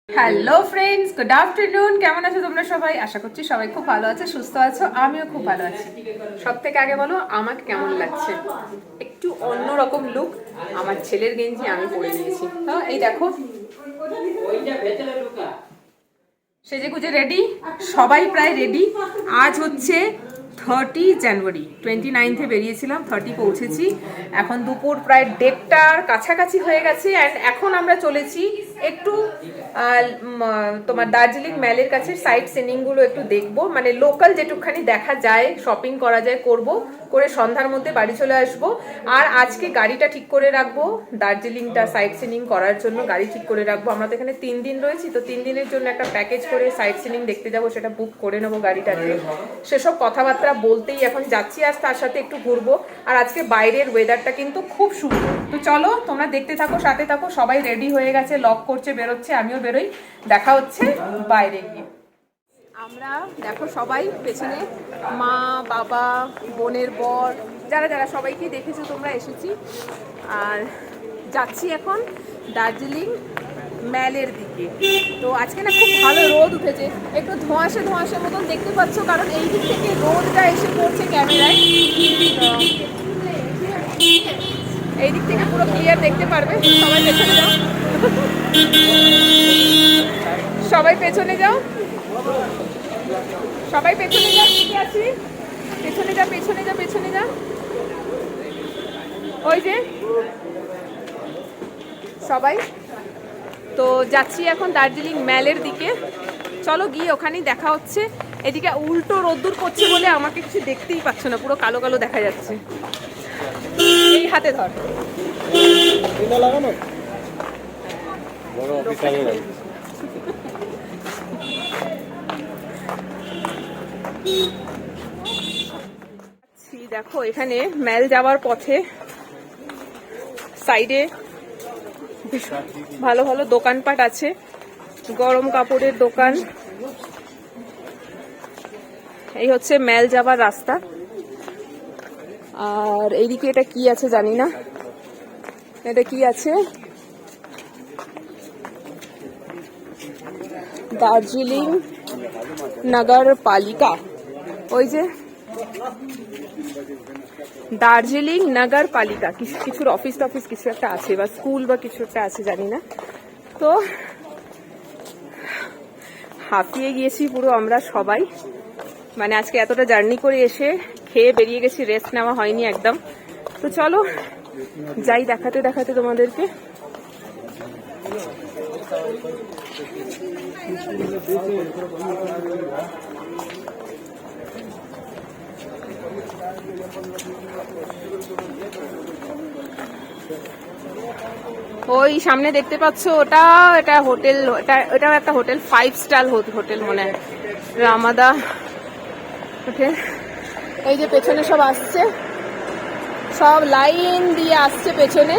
Hello friends, good afternoon. কেমন আছো তোমরা সবাই? আশা করছি সবাই খুব ভালো আছে, সুস্থ আছো। আমিও খুব ভালো আছি। সব থেকে আগে বলো আমাকে কেমন লাগছে। একটু অন্যরকম লুক। আমার ছেলের গেঞ্জি আমি পরে নিয়েছি। তো এই দেখো, সেজে গুজে রেডি, সবাই প্রায় রেডি। আজ হচ্ছে 30 জানুয়ারি, 29 বেরিয়েছিলাম, 30 পৌঁছেছি। এখন দুপুর প্রায় 1:30টার কাছাকাছি হয়ে গেছে। অ্যান্ড এখন আমরা চলেছি একটু তোমার দার্জিলিং ম্যালের কাছে সাইট সিনিংগুলো একটু দেখবো, মানে লোকাল যেটুকখানি দেখা যায়, শপিং করা যায় করব, করে সন্ধ্যার মধ্যে বাড়ি চলে আসবো। আর আজকে গাড়িটা ঠিক করে রাখবো, দার্জিলিংটা সাইট সিনিং করার জন্য গাড়ি ঠিক করে রাখবো। আমরা তো এখানে 3 দিন রয়েছি, তো 3 দিনের জন্য একটা প্যাকেজ করে সাইট সিনিং দেখতে যাবো, সেটা বুক করে নেবো গাড়িটাকে। সেসব কথাবার্তা বলতেই এখন যাচ্ছি, আর তার সাথে একটু ঘুরবো। আর আজকে বাইরের ওয়েদারটা কিন্তু খুব সুন্দর। তো চলো তোমরা দেখতে থাকো, সাথে থাকো। সবাই রেডি হয়ে গেছে, লক করছে, বেরোচ্ছে, আমিও বেরোই। দেখা হচ্ছে বাইরে গিয়ে। আমরা দেখো সবাই পেছনে, মা, বাবা, বোনের বর, যারা যারা সবাইকে দেখেছো তোমরা, এসেছি। আর যাচ্ছি এখন দার্জিলিং ম্যালের দিকে। তো আজকে না খুব ভালো রোদ উঠেছে, একটু ধোঁয়াশে ধোঁয়াশে মতন দেখতে পাচ্ছ, কারণ এই দিক থেকে রোদটা এসে পড়ছে ক্যামেরায়। এই দিক থেকে পুরো ক্লিয়ার দেখতে পারবে। সবাই পেছনে যাও, সবাই পেছনে যাও, সবাই পেছনে যা, দিকে আছি। পেছনে যা, পেছনে যা, পেছনে যা। ওই যে সবাই তো যাচ্ছি এখন দার্জিলিং ম্যালের দিকে। চলো গিয়ে ওখানেই দেখা হচ্ছে। এদিকে উল্টো রোদ্দুর করছে বলে আমাকে কিছু দেখতেই পাচ্ছ না, পুরো কালো কালো দেখা যাচ্ছে। এই হাতে ধর। দেখো এখানে ম্যাল যাওয়ার পথে সাইডে ভালো ভালো দোকানপাট আছে, গরম কাপড়ের দোকান। এই হচ্ছে ম্যাল যাবার রাস্তা। আর এইদিকে এটা কি আছে জানি না, এটা কি আছে, দার্জিলিং নগর পালিকা। ওই যে দার্জিলিং নগর পালিকা, কিছুর অফিস টফিস কিছু একটা আছে, বা স্কুল বা কিছু একটা আছে, জানি না। তো হাঁপিয়ে গিয়েছি পুরো আমরা সবাই, মানে আজকে এতটা জার্নি করে এসে খেয়ে বেরিয়ে গেছি, রেস্ট নেওয়া হয়নি একদম। তো চলো যাই দেখাতে দেখাতে তোমাদেরকে। ওই সামনে দেখতে পাচ্ছ ওটা, এটা হোটেল, এটাও একটা হোটেল, 5 স্টার হোটেল মনে হয়, রামাদা হোটেল। এই যে পেছনে সব আসছে, সব লাইন দিয়ে আসছে পেছনে।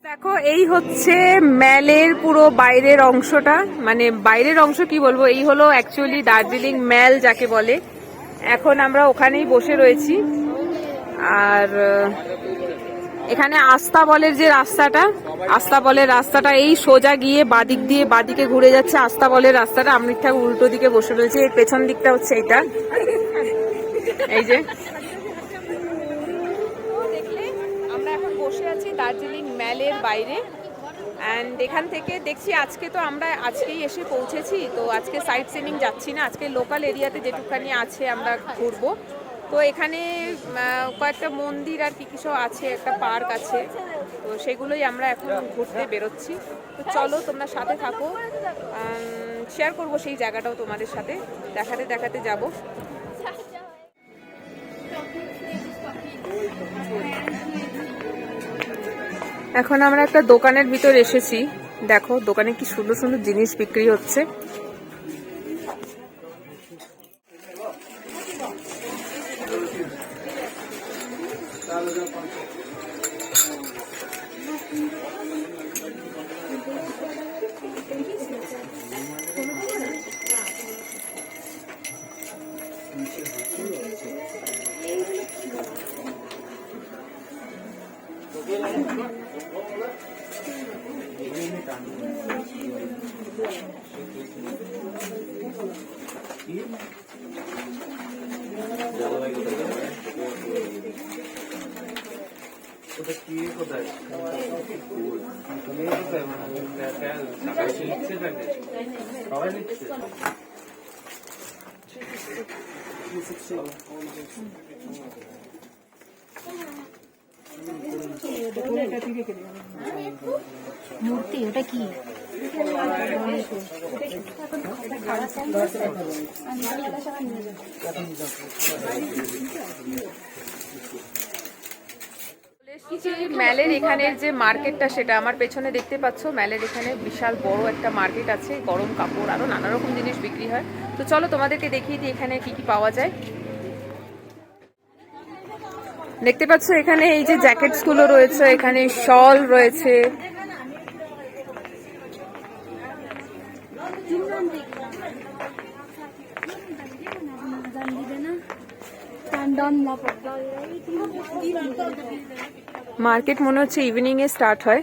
দেখো এই হচ্ছে ম্যালের পুরো বাইরের অংশটা, মানে বাইরের অংশ কি বলবো, এই হলো অ্যাকচুয়ালি দার্জিলিং ম্যাল যাকে বলে। এখন আমরা ওখানেই বসে রয়েছি। আর এখানে আস্তাবলের যে রাস্তাটা, আস্তাবলের রাস্তাটা এই সোজা গিয়ে বাদিক দিয়ে বাদিকে ঘুরে যাচ্ছে আস্তাবলের রাস্তাটা। আমি ঠিক উল্টো দিকে বসে রয়েছি, এর পেছন দিকটা হচ্ছে এইটা, এই যে দেখলে আমরা এখন বসে আছি দার্জিলিং ম্যালের বাইরে। অ্যান্ড এখান থেকে দেখছি আজকে তো আমরা আজকেই এসে পৌঁছেছি, তো আজকে সাইট সিনিং যাচ্ছি না, আজকে লোকাল এরিয়াতে যেটুকখানি আছে আমরা ঘুরবো। তো এখানে কয়েকটা মন্দির আর কি কিছু আছে, একটা পার্ক আছে, তো সেগুলোই আমরা এখন ঘুরতে বেরোচ্ছি। তো চলো তোমরা সাথে থাকো, শেয়ার করবো সেই জায়গাটাও তোমাদের সাথে, দেখাতে দেখাতে যাবো। এখন আমরা একটা দোকানের ভিতর এসেছি, দেখো দোকানে কি সুন্দর সুন্দর জিনিস বিক্রি হচ্ছে। মূর্তি ওটা কি? ম্যালের এখানের যে মার্কেটটা সেটা আমার পেছনে দেখতে পাচ্ছ। ম্যালের এখানে বিশাল বড় একটা মার্কেট আছে, গরম কাপড় আরো নানা রকম জিনিস বিক্রি হয়। তো চলো তোমাদেরকে দেখিয়ে দিই এখানে কি কি পাওয়া যায়। দেখতে পাচ্ছ এখানে এই যে জ্যাকেটস গুলো রয়েছে, এখানে শল রয়েছে, মার্কেট মনে হচ্ছে ইভিনিং এ স্টার্ট হয়,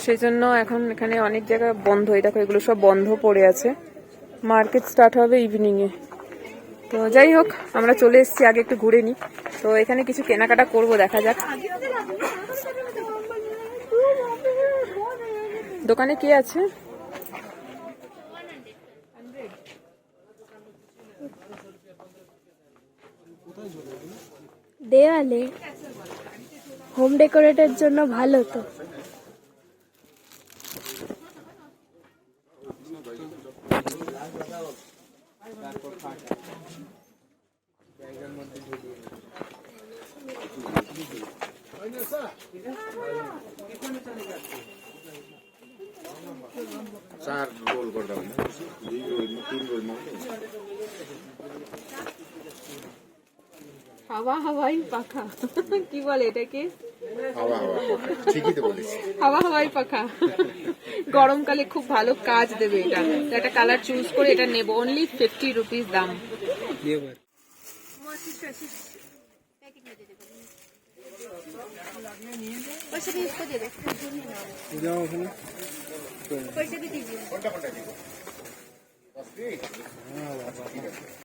সেজন্য এখন এখানে অনেক জায়গা বন্ধ। এই দেখো এগুলো সব বন্ধ পড়ে আছে, মার্কেট স্টার্ট হবে ইভিনিং এ। তো যাই হোক আমরা চলে এসেছি, আগে একটু ঘুরে নিই। তো এখানে কিছু কেনাকাটা করব, দেখা যাক। দোকানে কে আছে? দেওয়ালে হোম ডেকোরেটের জন্য ভালো তো। चार रोल गर्दा हुन्छ 3 रोल मात्रै হাওয়া হাওয়াই পাখা কি বলে এটাকে? হাওয়া হাওয়া ঠিকই তো বলেছি, হাওয়া হাওয়াই পাখা। গরমকালে খুব ভালো কাজ দেবে এটা। তো একটা কালার চুজ করে এটা নেব, অনলি 50 রুপিস দাম। पैसे भी इसको दे दो। जाओ ওখানে पैसे भी दीजिए। হ্যাঁ বাবা